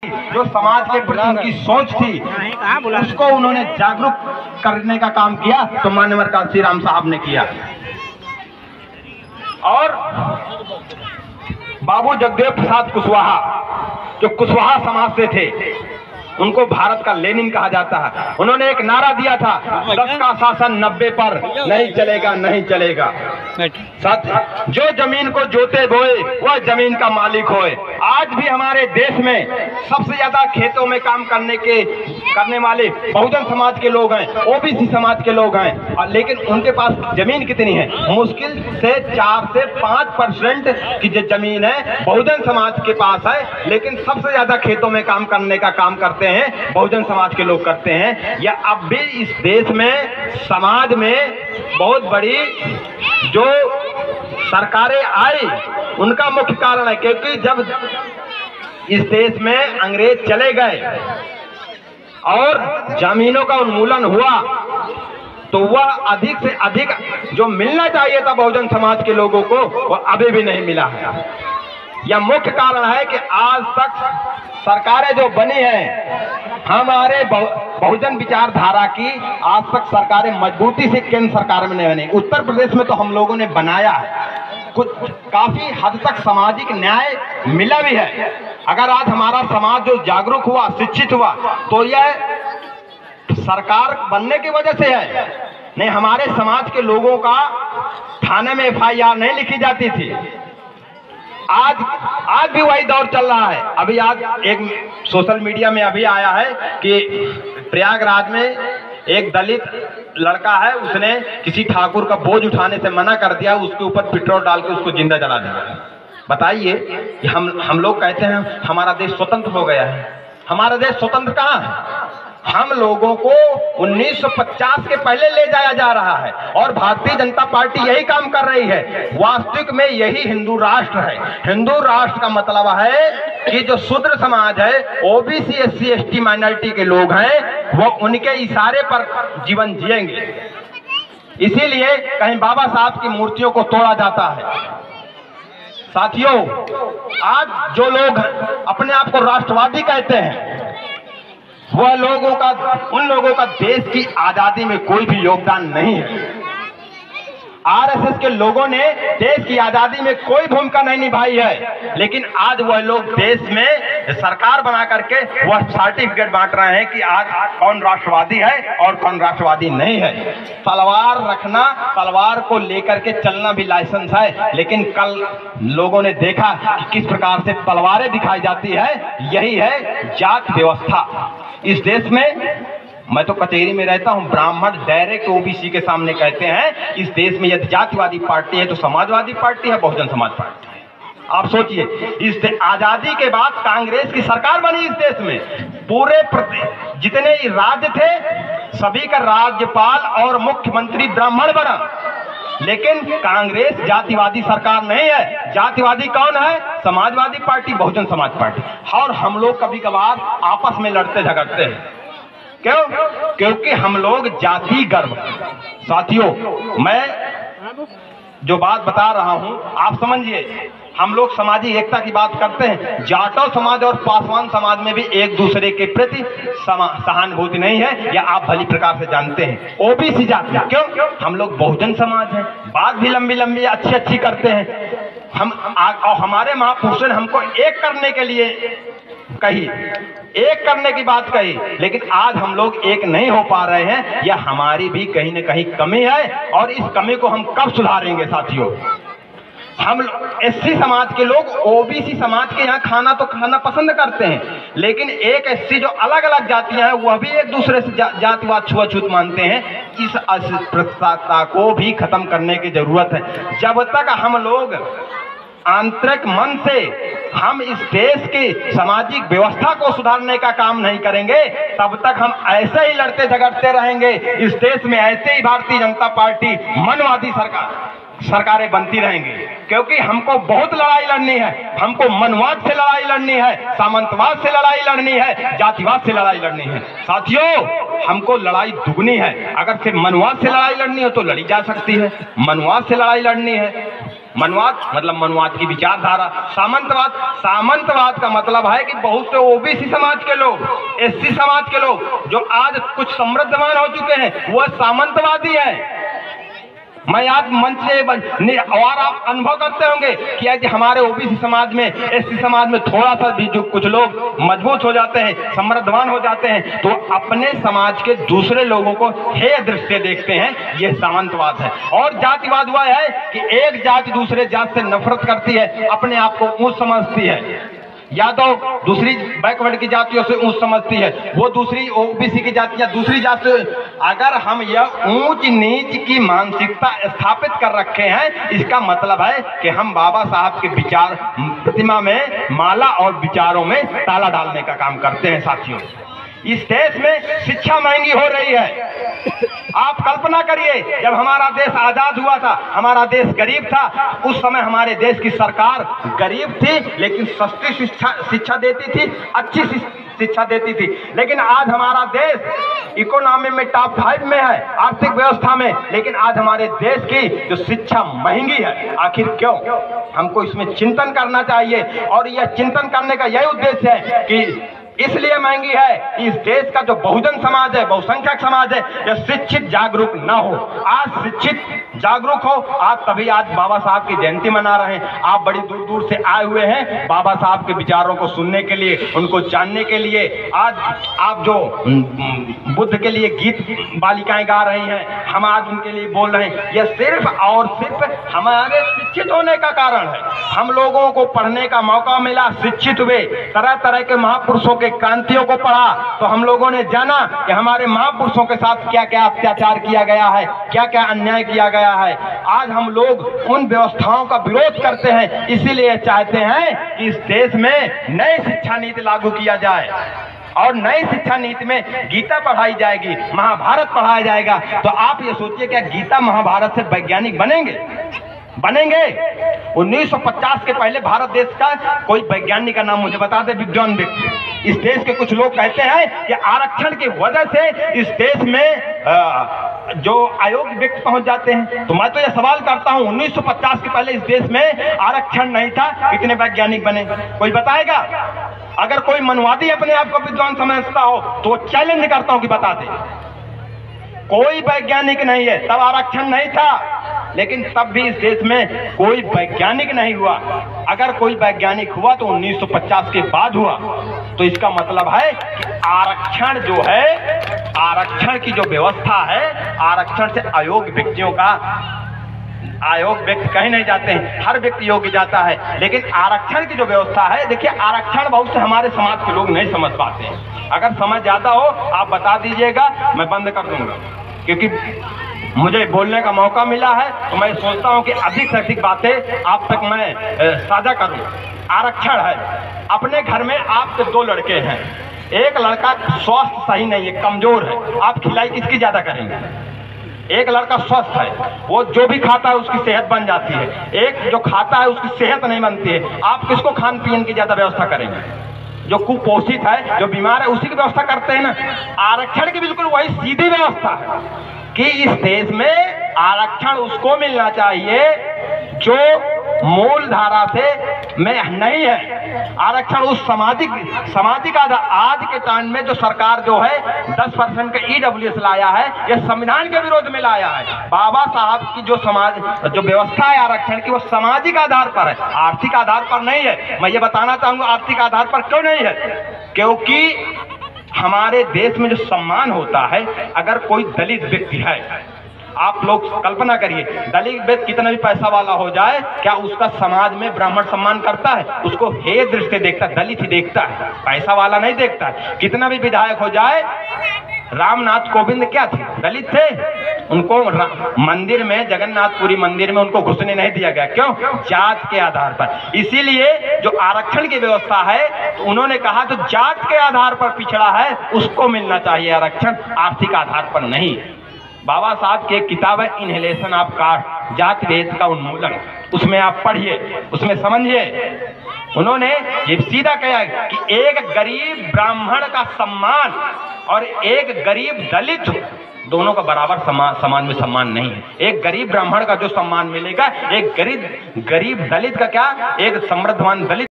जो समाज के प्रति उनकी सोच थी उसको उन्होंने जागरूक करने का काम किया, तो मान्यवर कांसी राम साहब ने किया। और बाबू जगदेव प्रसाद कुशवाहा जो कुशवाहा समाज से थे, उनको भारत का लेनिन कहा जाता है। उन्होंने एक नारा दिया था, 10 का शासन 90 पर नहीं चलेगा, नहीं चलेगा। सच, जो जमीन को जोते बोए वह जमीन का मालिक होए। आज भी हमारे देश में सबसे ज्यादा खेतों में काम करने वाले बहुजन समाज के लोग हैं, ओबीसी समाज के लोग हैं, लेकिन उनके पास जमीन कितनी है? मुश्किल से 4 से 5% की जो जमीन है बहुजन समाज के पास है, लेकिन सबसे ज्यादा खेतों में काम करने का काम करते हैं बहुजन समाज के लोग करते हैं। या अब भी इस देश में समाज में बहुत बड़ी जो सरकारें आई उनका मुख्य कारण है, क्योंकि जब इस देश में अंग्रेज चले गए और जमीनों का उन्मूलन हुआ, तो वह अधिक से अधिक जो मिलना चाहिए था बहुजन समाज के लोगों को, वह अभी भी नहीं मिला है। यह मुख्य कारण है कि आज तक सरकारें जो बनी हैं, हमारे बहुजन विचारधारा की आज तक सरकारें मजबूती से केंद्र सरकार में नहीं बनी। उत्तर प्रदेश में तो हम लोगों ने बनाया है, कुछ काफी हद तक सामाजिक न्याय मिला भी है। अगर आज हमारा समाज जो जागरूक हुआ, शिक्षित हुआ, तो यह सरकार बनने की वजह से है। नहीं, हमारे समाज के लोगों का थाने में FIR नहीं लिखी जाती थी। आज भी वही दौर चल रहा है। अभी आज एक सोशल मीडिया में अभी आया है कि प्रयागराज में एक दलित लड़का है, उसने किसी ठाकुर का बोझ उठाने से मना कर दिया, उसके ऊपर पेट्रोल डाल के उसको जिंदा जला दिया। बताइए कि हम लोग कहते हैं हमारा देश स्वतंत्र हो गया है। हमारा देश स्वतंत्र कहाँ है? हम लोगों को 1950 के पहले ले जाया जा रहा है और भारतीय जनता पार्टी यही काम कर रही है। वास्तविक में यही हिंदू राष्ट्र है। हिंदू राष्ट्र का मतलब है कि जो शूद्र समाज है, ओबीसी SC ST माइनॉरिटी के लोग हैं, वो उनके इशारे पर जीवन जिएंगे। इसीलिए कहीं बाबा साहब की मूर्तियों को तोड़ा जाता है। साथियों, आज जो लोग अपने आप को राष्ट्रवादी कहते हैं, वह उन लोगों का देश की आजादी में कोई भी योगदान नहीं है। RSS के लोगों ने देश की आजादी में कोई भूमिका नहीं निभाई है, लेकिन आज वह लोग देश में सरकार बना करके वह सर्टिफिकेट बांट रहे हैं कि आज कौन राष्ट्रवादी है और कौन राष्ट्रवादी नहीं है। तलवार रखना, तलवार को लेकर के चलना भी लाइसेंस है, लेकिन कल लोगों ने देखा कि किस प्रकार से तलवारें दिखाई जाती है। यही है जात व्यवस्था इस देश में। मैं तो कचहरी में रहता हूं, ब्राह्मण डायरेक्ट ओबीसी के सामने कहते हैं इस देश में यदि जातिवादी पार्टी है तो समाजवादी पार्टी है, बहुजन समाज पार्टी है। आप सोचिए, इस आजादी के बाद कांग्रेस की सरकार बनी इस देश में। पूरे जितने राज्य थे सभी का राज्यपाल और मुख्यमंत्री ब्राह्मण बना, लेकिन कांग्रेस जातिवादी सरकार नहीं है। जातिवादी कौन है? Samajwadi party, Bahujan Samaj party. और हम लोग कभी कभार आपस में लड़ते झगड़ते हैं। क्यों? क्योंकि हम लोग जाति गर्व। साथियों, मैं जो बात बता रहा हूं आप समझिए। हम लोग सामाजिक एकता की बात करते हैं, जाटव समाज और पासवान समाज में भी एक दूसरे के प्रति सहानुभूति नहीं है, या आप भली प्रकार से जानते हैं। ओबीसी जाति, क्यों? हम लोग बहुजन समाज हैं, बात भी लंबी लंबी अच्छी करते हैं। और हमारे महापुरुषों ने हमको एक करने के लिए कही, एक करने की बात कही, लेकिन आज हम लोग एक नहीं हो पा रहे हैं। यह हमारी भी कहीं न कहीं कमी है, और इस कमी को हम कब सुधारेंगे? साथियों, हम SC समाज के लोग ओबीसी समाज के यहाँ खाना पसंद करते हैं, लेकिन एक SC जो अलग अलग जातियां हैं वह भी एक दूसरे से जातिवाद छुआछूत मानते हैं। इस अस्पृश्यता को भी खत्म करने की जरूरत है। जब तक हम लोग आंतरिक मन से हम इस देश की सामाजिक व्यवस्था को सुधारने का काम नहीं करेंगे, तब तक हम ऐसे ही लड़ते झगड़ते रहेंगे। इस देश में ऐसे ही भारतीय जनता पार्टी मनवादी सरकारें बनती रहेंगी, क्योंकि हमको बहुत लड़ाई लड़नी है। हमको मनवाद से लड़ाई लड़नी है, सामंतवाद से लड़ाई लड़नी है, जातिवाद से लड़ाई लड़नी है। साथियों, हमको लड़ाई दुगनी है। अगर सिर्फ मनवाद से लड़ाई लड़नी हो तो लड़ी जा सकती है, मनवाद से लड़ाई लड़नी है, मनवाद मतलब मनवाद की विचारधारा। सामंतवाद का मतलब है कि बहुत से ओबीसी समाज के लोग, एससी समाज के लोग जो आज कुछ समृद्धवान हो चुके हैं, वह सामंतवादी है। मैं आज मंच से और आप अनुभव करते होंगे कि आज हमारे ओबीसी समाज में, एससी समाज में थोड़ा सा भी जो कुछ लोग मजबूत हो जाते हैं, समृद्धवान हो जाते हैं, तो अपने समाज के दूसरे लोगों को हेय दृष्टि से देखते हैं। यह सामंतवाद है। और जातिवाद वह है कि एक जाति दूसरे जाति से नफरत करती है, अपने आप को ऊंच समझती है। यादव दूसरी बैकवर्ड की जातियों से ऊंच समझती है, वो दूसरी ओबीसी की जातियां दूसरी जाति। अगर हम यह ऊंच नीच की मानसिकता स्थापित कर रखे हैं, इसका मतलब है कि हम बाबा साहब के विचार प्रतिमा में माला और विचारों में ताला डालने का काम करते हैं। साथियों, इस देश में शिक्षा महंगी हो रही है। आप कल्पना करिए, जब हमारा देश आजाद हुआ था, हमारा देश गरीब था, उस समय हमारे देश की सरकार गरीब थी लेकिन सस्ती शिक्षा देती थी, अच्छी शिक्षा देती थी। लेकिन आज हमारा देश इकोनॉमी में टॉप 5 में है, आर्थिक व्यवस्था में, लेकिन आज हमारे देश की जो शिक्षा महंगी है। आखिर क्यों? हमको इसमें चिंतन करना चाहिए। और यह चिंतन करने का यही उद्देश्य है कि इसलिए महंगी है कि इस देश का जो बहुजन समाज है, बहुसंख्यक समाज है, यह शिक्षित जागरूक न हो। आज शिक्षित जागरूक हो, आप तभी आज बाबा साहब की जयंती मना रहे हैं। आप बड़ी दूर दूर से आए हुए हैं बाबा साहब के विचारों को सुनने के लिए, उनको जानने के लिए। आज आप जो बुद्ध के लिए गीत बालिकाएं गा रही हैं, हम आज उनके लिए बोल रहे हैं, यह सिर्फ और सिर्फ हमारे शिक्षित होने का कारण है। हम लोगों को पढ़ने का मौका मिला, शिक्षित हुए, तरह तरह के महापुरुषों के क्रांतियों को पढ़ा, तो हम लोगों ने जाना कि हमारे महापुरुषों के साथ क्या क्या अत्याचार किया गया है, क्या क्या अन्याय किया गया है। आज हम लोग उन व्यवस्थाओं का विरोध करते हैं, इसीलिए चाहते हैं कि इस देश में नई शिक्षा नीति लागू किया जाए। और नई शिक्षा नीति में गीता पढ़ाई जाएगी, महाभारत पढ़ाया जाएगा। तो आप ये सोचिए, क्या गीता महाभारत से वैज्ञानिक बनेंगे? 1950 के पहले भारत देश का कोई वैज्ञानिक का नाम मुझे बता दे, विद्वान व्यक्ति। इस देश के कुछ लोग कहते हैं कि आरक्षण की वजह से इस देश में जो अयोग्य व्यक्ति पहुंच जाते हैं। तो मैं तो यह सवाल करता हूं, 1950 के पहले इस देश में आरक्षण नहीं था, कितने वैज्ञानिक बने? कोई बताएगा? अगर कोई मनवादी अपने आप को विद्वान समझता हो तो चैलेंज करता हूं कि बता दे। कोई वैज्ञानिक नहीं है, तब आरक्षण नहीं था, लेकिन तब भी इस देश में कोई वैज्ञानिक नहीं हुआ। अगर कोई वैज्ञानिक हुआ तो 1950 के बाद हुआ। तो इसका मतलब है कि आरक्षण जो है, आरक्षण की जो व्यवस्था है, आरक्षण से अयोग्य व्यक्तियों का, अयोग्य व्यक्ति कहीं नहीं जाते हैं, हर व्यक्ति योग्य जाता है। लेकिन आरक्षण की जो व्यवस्था है, देखिए आरक्षण बहुत से हमारे समाज के लोग नहीं समझ पाते हैं। अगर समझ ज्यादा हो आप बता दीजिएगा, मैं बंद कर दूंगा, क्योंकि मुझे बोलने का मौका मिला है तो मैं सोचता हूं कि अधिक से अधिक बातें आप तक मैं साझा करूं। आरक्षण है, अपने घर में आपके 2 लड़के हैं, एक लड़का स्वास्थ्य सही नहीं है, कमजोर है, आप खिलाई किसकी ज्यादा करेंगे? एक लड़का स्वस्थ है, वो जो भी खाता है उसकी सेहत बन जाती है, एक जो खाता है उसकी सेहत नहीं बनती है, आप किसको खान पीन की ज्यादा व्यवस्था करेंगे? जो कुपोषित है, जो बीमार है, उसी की व्यवस्था करते हैं ना। आरक्षण की बिल्कुल वही सीधी व्यवस्था है कि इस देश में आरक्षण उसको मिलना चाहिए जो मूल धारा से में नहीं है। आरक्षण उस सामाजिक आधार, आज के टाइम में जो सरकार जो है 10% का EWS लाया है, यह संविधान के विरोध में लाया है। बाबा साहब की जो जो व्यवस्था है आरक्षण की, वो सामाजिक आधार पर है, आर्थिक आधार पर नहीं है। मैं ये बताना चाहूंगा आर्थिक आधार पर क्यों नहीं है, क्योंकि हमारे देश में जो सम्मान होता है, अगर कोई दलित व्यक्ति है, आप लोग कल्पना करिए, दलित व्यक्ति कितना भी पैसा वाला हो जाए, क्या उसका समाज में ब्राह्मण सम्मान करता है? उसको हेय दृष्टि से देखता है, दलित ही देखता है, पैसा वाला नहीं देखता है। कितना भी विधायक हो जाए, रामनाथ कोविंद क्या थे? दलित थे, उनको मंदिर में, जगन्नाथपुरी मंदिर में उनको घुसने नहीं दिया गया। क्यों? जात के आधार पर। इसीलिए जो आरक्षण की व्यवस्था है, तो उन्होंने कहा जो जात के आधार पर पिछड़ा है उसको मिलना चाहिए आरक्षण, आर्थिक आधार पर नहीं। बाबा साहब की एक किताब है इनहेलेशन ऑफ कास्ट, जाति भेद का उन्मूलन, उसमें आप पढ़िए, उसमें समझिए। उन्होंने ये सीधा कहा कि एक गरीब ब्राह्मण का सम्मान और एक गरीब दलित दोनों का बराबर समाज में सम्मान नहीं है। एक गरीब ब्राह्मण का जो सम्मान मिलेगा, एक गरीब दलित का क्या, एक समृद्धवान दलित